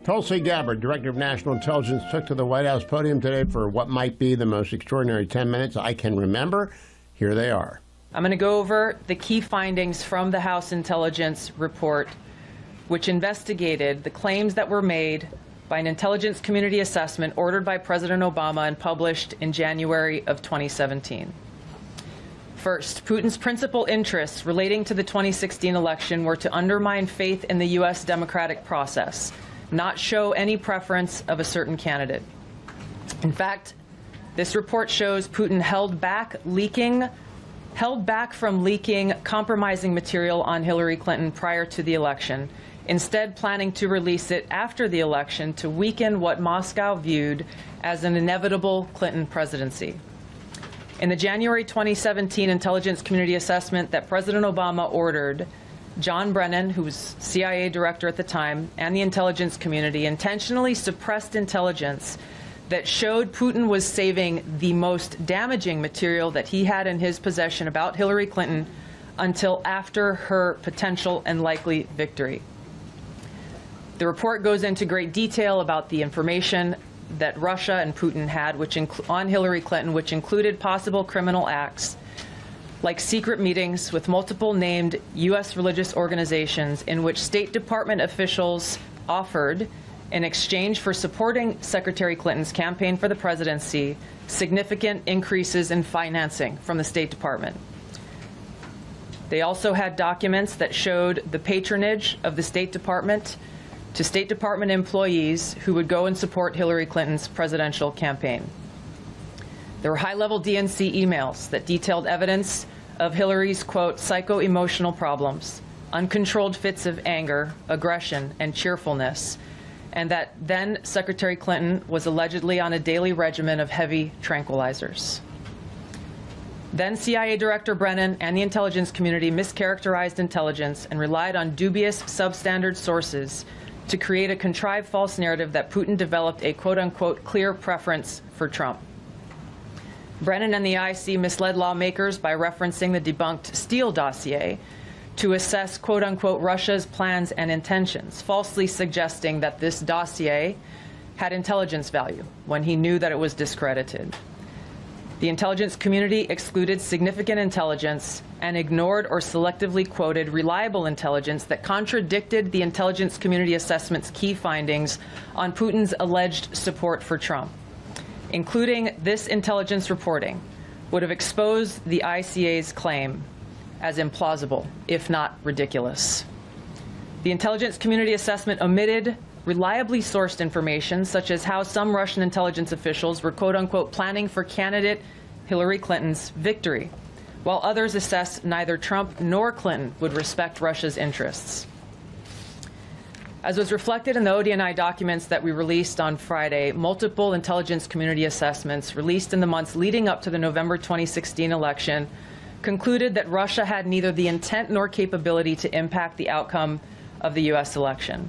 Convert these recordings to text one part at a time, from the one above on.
Tulsi Gabbard, Director of National Intelligence, took to the White House podium today for what might be the most extraordinary 10 minutes I can remember. Here they are. I'm going to go over the key findings from the House Intelligence Report, which investigated the claims that were made by an intelligence community assessment ordered by President Obama and published in January of 2017. First, Putin's principal interests relating to the 2016 election were to undermine faith in the U.S. democratic process, not show any preference of a certain candidate. In fact, this report shows Putin held back from leaking compromising material on Hillary Clinton prior to the election, instead planning to release it after the election to weaken what Moscow viewed as an inevitable Clinton presidency. In the January 2017 intelligence community assessment that President Obama ordered, John Brennan, who was CIA director at the time, and the intelligence community intentionally suppressed intelligence that showed Putin was saving the most damaging material that he had in his possession about Hillary Clinton until after her potential and likely victory. The report goes into great detail about the information that Russia and Putin had on Hillary Clinton, which included possible criminal acts like secret meetings with multiple named U.S. religious organizations in which State Department officials offered, in exchange for supporting Secretary Clinton's campaign for the presidency, significant increases in financing from the State Department. They also had documents that showed the patronage of the State Department to State Department employees who would go and support Hillary Clinton's presidential campaign. There were high-level DNC emails that detailed evidence of Hillary's, quote, psycho-emotional problems, uncontrolled fits of anger, aggression, and cheerfulness, and that then Secretary Clinton was allegedly on a daily regimen of heavy tranquilizers. Then CIA Director Brennan and the intelligence community mischaracterized intelligence and relied on dubious substandard sources to create a contrived false narrative that Putin developed a quote-unquote clear preference for Trump. Brennan and the IC misled lawmakers by referencing the debunked Steele dossier to assess quote-unquote Russia's plans and intentions, falsely suggesting that this dossier had intelligence value when he knew that it was discredited. The intelligence community excluded significant intelligence and ignored or selectively quoted reliable intelligence that contradicted the intelligence community assessment's key findings on Putin's alleged support for Trump. Including this intelligence reporting would have exposed the ICA's claim as implausible, if not ridiculous. The intelligence community assessment omitted reliably sourced information, such as how some Russian intelligence officials were quote-unquote planning for candidate Hillary Clinton's victory, while others assessed neither Trump nor Clinton would respect Russia's interests. As was reflected in the ODNI documents that we released on Friday, multiple intelligence community assessments released in the months leading up to the November 2016 election concluded that Russia had neither the intent nor capability to impact the outcome of the U.S. election.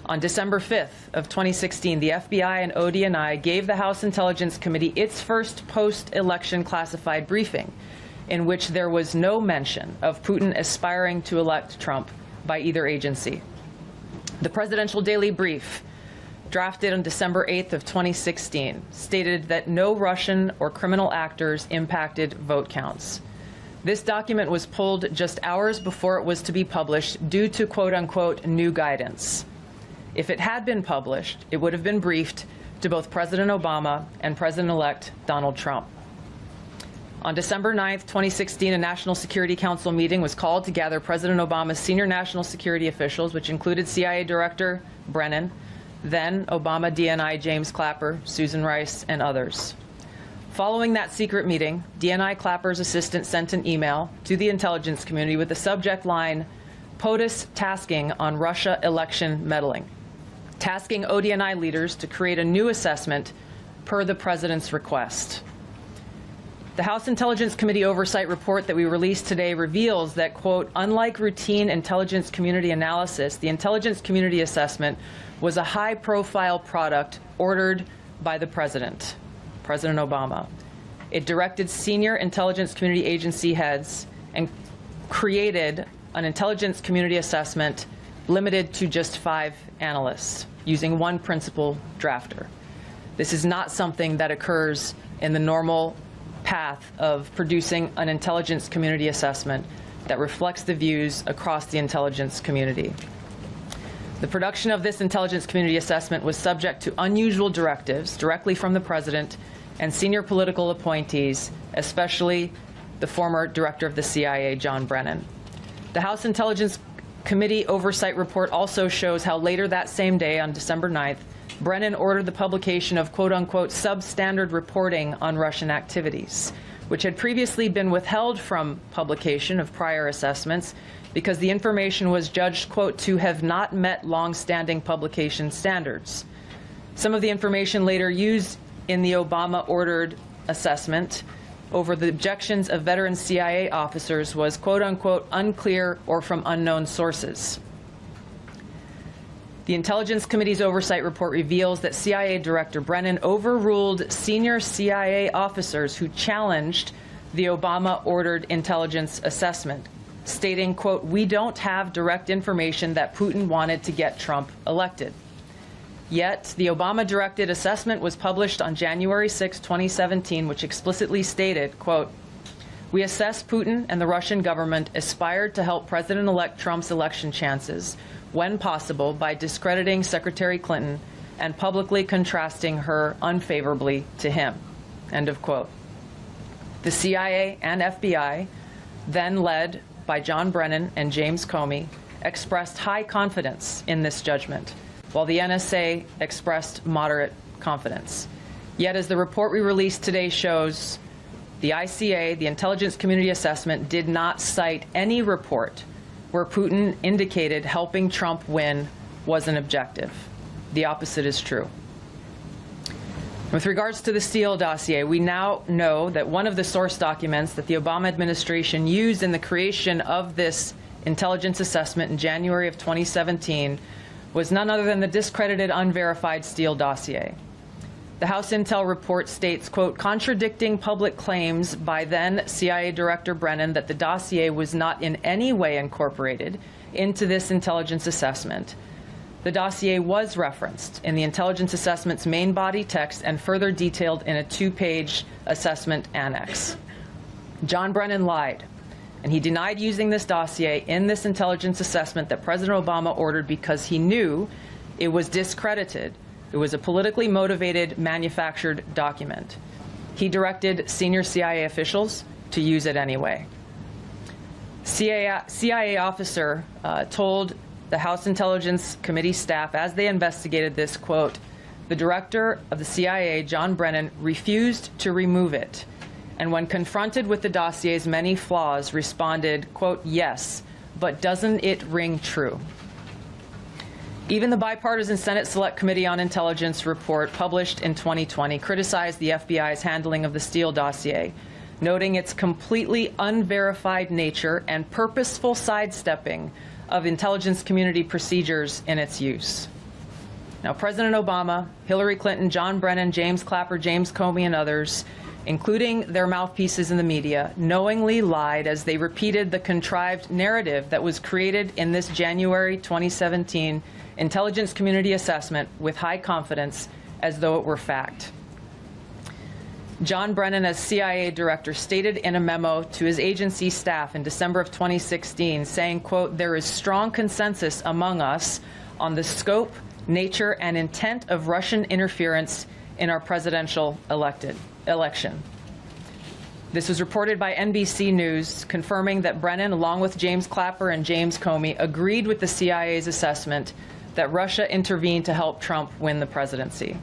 On December 5th of 2016, the FBI and ODNI gave the House Intelligence Committee its first post-election classified briefing, in which there was no mention of Putin aspiring to elect Trump by either agency. The Presidential Daily Brief, drafted on December 8th of 2016, stated that no Russian or criminal actors impacted vote counts. This document was pulled just hours before it was to be published due to quote-unquote new guidance. If it had been published, it would have been briefed to both President Obama and President-elect Donald Trump. On December 9th, 2016, a National Security Council meeting was called to gather President Obama's senior national security officials, which included CIA Director Brennan, then Obama DNI James Clapper, Susan Rice, and others. Following that secret meeting, DNI Clapper's assistant sent an email to the intelligence community with the subject line, POTUS tasking on Russia election meddling, tasking ODNI leaders to create a new assessment per the president's request. The House Intelligence Committee Oversight Report that we released today reveals that, quote, unlike routine intelligence community analysis, the intelligence community assessment was a high-profile product ordered by the President Obama. It directed senior intelligence community agency heads and created an intelligence community assessment limited to just 5 analysts. using one principal drafter. This is not something that occurs in the normal path of producing an intelligence community assessment that reflects the views across the intelligence community. The production of this intelligence community assessment was subject to unusual directives directly from the president and senior political appointees, especially the former director of the CIA, John Brennan. The House Intelligence Committee Oversight Report also shows how later that same day, on December 9th, Brennan ordered the publication of quote-unquote substandard reporting on Russian activities, which had previously been withheld from publication of prior assessments because the information was judged, quote, to have not met long-standing publication standards. Some of the information later used in the Obama-ordered assessment over the objections of veteran CIA officers was, quote-unquote, unclear or from unknown sources. The Intelligence Committee's oversight report reveals that CIA Director Brennan overruled senior CIA officers who challenged the Obama-ordered intelligence assessment, stating, quote, we don't have direct information that Putin wanted to get Trump elected. Yet, the Obama-directed assessment was published on January 6, 2017, which explicitly stated, quote, we assess Putin and the Russian government aspired to help President-elect Trump's election chances, when possible, by discrediting Secretary Clinton and publicly contrasting her unfavorably to him, end of quote. The CIA and FBI, then led by John Brennan and James Comey, expressed high confidence in this judgment, while the NSA expressed moderate confidence. Yet, as the report we released today shows, the ICA, the Intelligence Community Assessment, did not cite any report where Putin indicated helping Trump win was an objective. The opposite is true. With regards to the Steele dossier, we now know that one of the source documents that the Obama administration used in the creation of this intelligence assessment in January of 2017 was none other than the discredited, unverified Steele dossier. The House Intel report states, quote, contradicting public claims by then CIA Director Brennan that the dossier was not in any way incorporated into this intelligence assessment. The dossier was referenced in the intelligence assessment's main body text and further detailed in a 2-page assessment annex. John Brennan lied, and he denied using this dossier in this intelligence assessment that President Obama ordered because he knew it was discredited. It was a politically motivated, manufactured document. He directed senior CIA officials to use it anyway. CIA officer told the House Intelligence Committee staff as they investigated this, quote, the director of the CIA, John Brennan, refused to remove it, and when confronted with the dossier's many flaws, responded, quote, yes, but doesn't it ring true? Even the bipartisan Senate Select Committee on Intelligence report published in 2020 criticized the FBI's handling of the Steele dossier, noting its completely unverified nature and purposeful sidestepping of intelligence community procedures in its use. Now, President Obama, Hillary Clinton, John Brennan, James Clapper, James Comey, and others, including their mouthpieces in the media, knowingly lied as they repeated the contrived narrative that was created in this January 2017 intelligence community assessment with high confidence as though it were fact. John Brennan, as CIA director, stated in a memo to his agency staff in December of 2016, saying, quote, there is strong consensus among us on the scope, nature, and intent of Russian interference in our presidential election. This was reported by NBC News, confirming that Brennan, along with James Clapper and James Comey, agreed with the CIA's assessment that Russia intervened to help Trump win the presidency.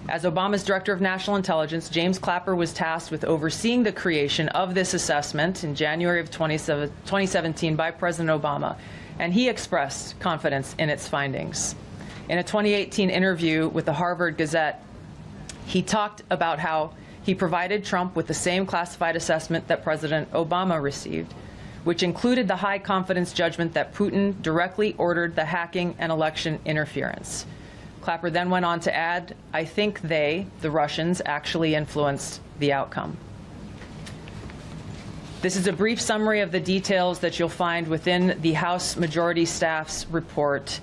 As Obama's Director of National Intelligence, James Clapper was tasked with overseeing the creation of this assessment in January of 2017 by President Obama, and he expressed confidence in its findings. In a 2018 interview with the Harvard Gazette, he talked about how he provided Trump with the same classified assessment that President Obama received, which included the high confidence judgment that Putin directly ordered the hacking and election interference. Clapper then went on to add, I think they, the Russians, actually influenced the outcome. This is a brief summary of the details that you'll find within the House Majority Staff's report.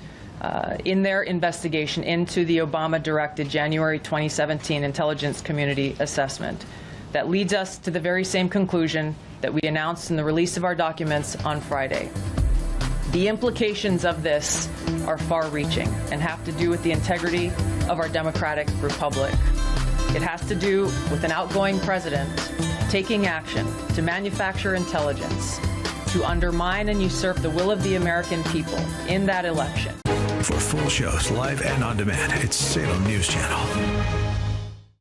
in their investigation into the Obama-directed January 2017 intelligence community assessment that leads us to the very same conclusion that we announced in the release of our documents on Friday. The implications of this are far-reaching and have to do with the integrity of our democratic republic. It has to do with an outgoing president taking action to manufacture intelligence to undermine and usurp the will of the American people in that election. For full shows, live and on demand, it's Salem News Channel.